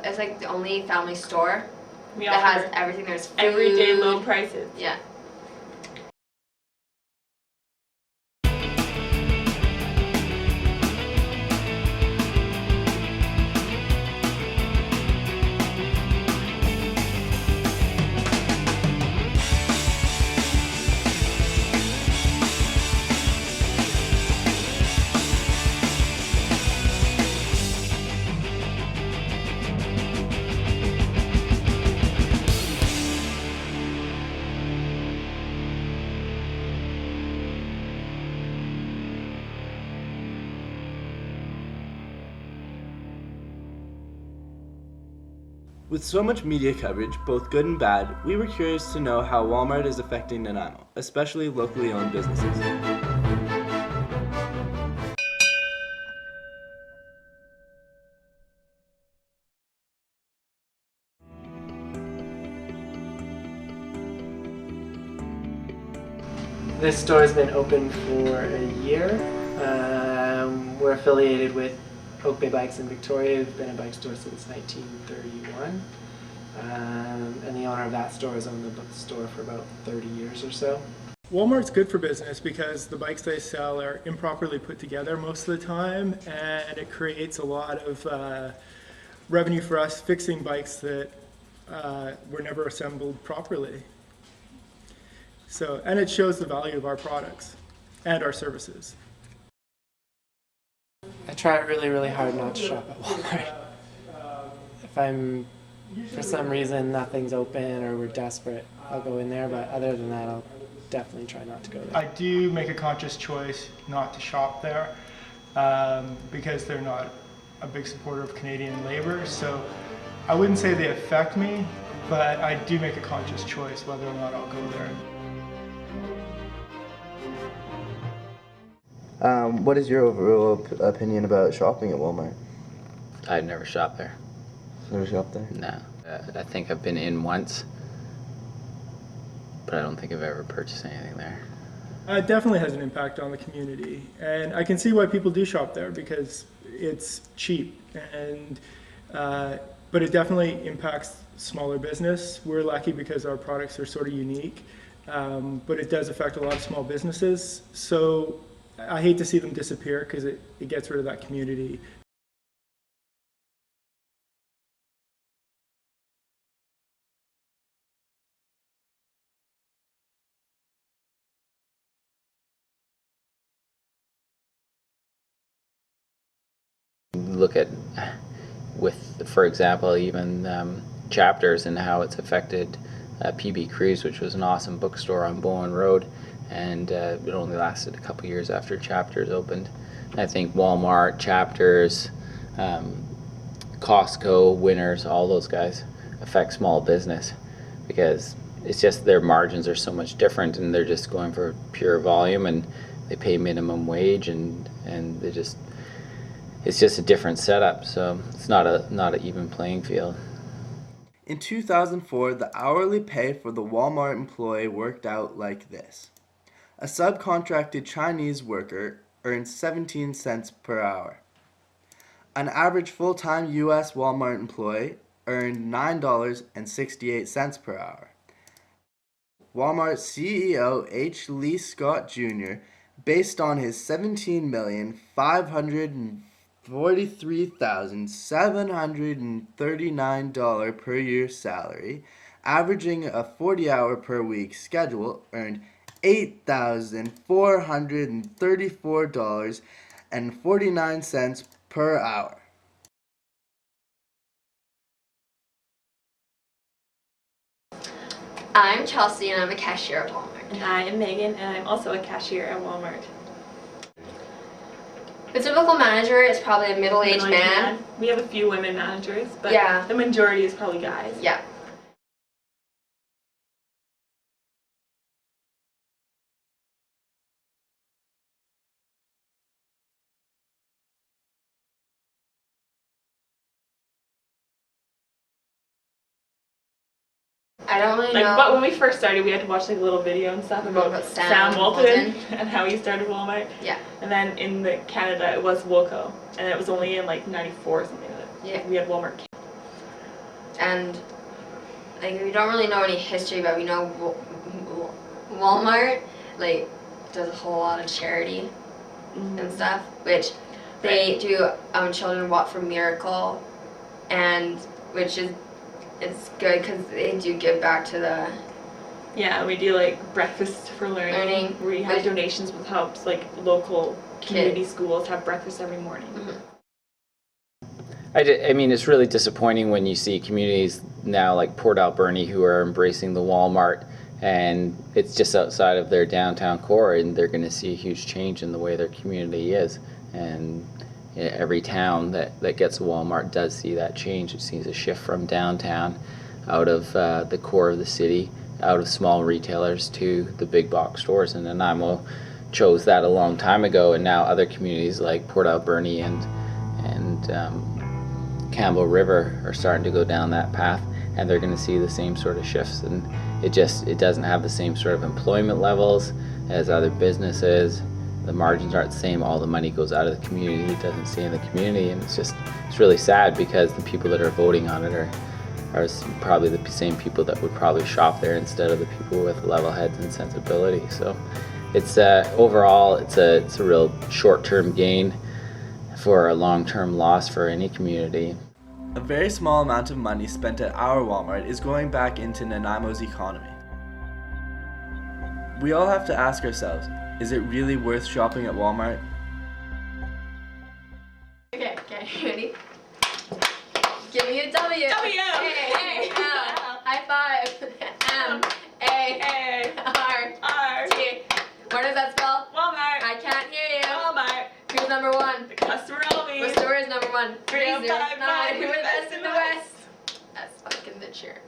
It's like the only family store We that has everything. There's food. Everyday low prices. Yeah. With so much media coverage, both good and bad, we were curious to know how Walmart is affecting Nanaimo, especially locally owned businesses. This store has been open for a year. We're affiliated with Oak Bay Bikes in Victoria. We've been a bike store since 1931. And the owner of that store has owned the store for about 30 years or so. Walmart's good for business because the bikes they sell are improperly put together most of the time, and it creates a lot of revenue for us fixing bikes that were never assembled properly. So, and it shows the value of our products and our services. I try really, really hard not to shop at Walmart. If for some reason nothing's open or we're desperate, I'll go in there, but other than that, I'll definitely try not to go there. I do make a conscious choice not to shop there because they're not a big supporter of Canadian labor. So I wouldn't say they affect me, but I do make a conscious choice whether or not I'll go there. What is your overall opinion about shopping at Walmart? I've never shopped there. Never shopped there? No. I think I've been in once, but I don't think I've ever purchased anything there. It definitely has an impact on the community, and I can see why people do shop there because it's cheap, and but it definitely impacts smaller business. We're lucky because our products are sort of unique, but it does affect a lot of small businesses. So I hate to see them disappear because it gets rid of that community. Look at, with, for example, even Chapters and how it's affected PB Cruise, which was an awesome bookstore on Bowen Road, and it only lasted a couple years after Chapters opened. I think Walmart, Chapters, Costco, Winners, all those guys affect small business because it's just their margins are so much different, and they're just going for pure volume, and they pay minimum wage, and they just, it's just a different setup, so it's not an even playing field. In 2004, the hourly pay for the Walmart employee worked out like this. A subcontracted Chinese worker earned 17 cents per hour. An average full-time U.S. Walmart employee earned $9.68 per hour. Walmart CEO H. Lee Scott Jr., based on his $17,543,739 per year salary, averaging a 40-hour per week schedule, earned $8,434.49 per hour. I'm Chelsea and I'm a cashier at Walmart. And I am Megan and I'm also a cashier at Walmart. The typical manager is probably a middle-aged man. We have a few women managers, but yeah, the majority is probably guys. Yeah. I don't really know. But when we first started, we had to watch like a little video and stuff about Sam Walton and how he started Walmart. Yeah. And then in Canada, it was Wilco, and it was only in like '94 or something like that. Yeah. We had Walmart. and like we don't really know any history, but we know Walmart like does a whole lot of charity and stuff, which they do. Children Walk for Miracle, and which is it's good because they do give back to the. Yeah, we do like breakfast for learning. Where we have donations with helps like local community schools have breakfast every morning. I mean, it's really disappointing when you see communities now like Port Alberni who are embracing the Walmart, and it's just outside of their downtown core, and they're going to see a huge change in the way their community is. And every town that gets a Walmart does see that change. It sees a shift from downtown out of the core of the city, out of small retailers to the big box stores. And Nanaimo chose that a long time ago, and now other communities like Port Alberni and Campbell River are starting to go down that path, and they're going to see the same sort of shifts. And it doesn't have the same sort of employment levels as other businesses. The margins aren't the same. All the money goes out of the community. It doesn't stay in the community, and it's really sad because the people that are voting on it are probably the same people that would probably shop there instead of the people with level heads and sensibility. So it's overall it's a real short-term gain for a long-term loss for any community. A very small amount of money spent at our Walmart is going back into Nanaimo's economy. We all have to ask ourselves, is it really worth shopping at Walmart? Okay, ready? Give me a W. W. A, L. High five. M, A, R, T. What does that spell? Walmart. I can't hear you. Walmart. Who's number one? The customer always. The store is number one. 305 309. We're We're the best in the West. That's fucking the cheer.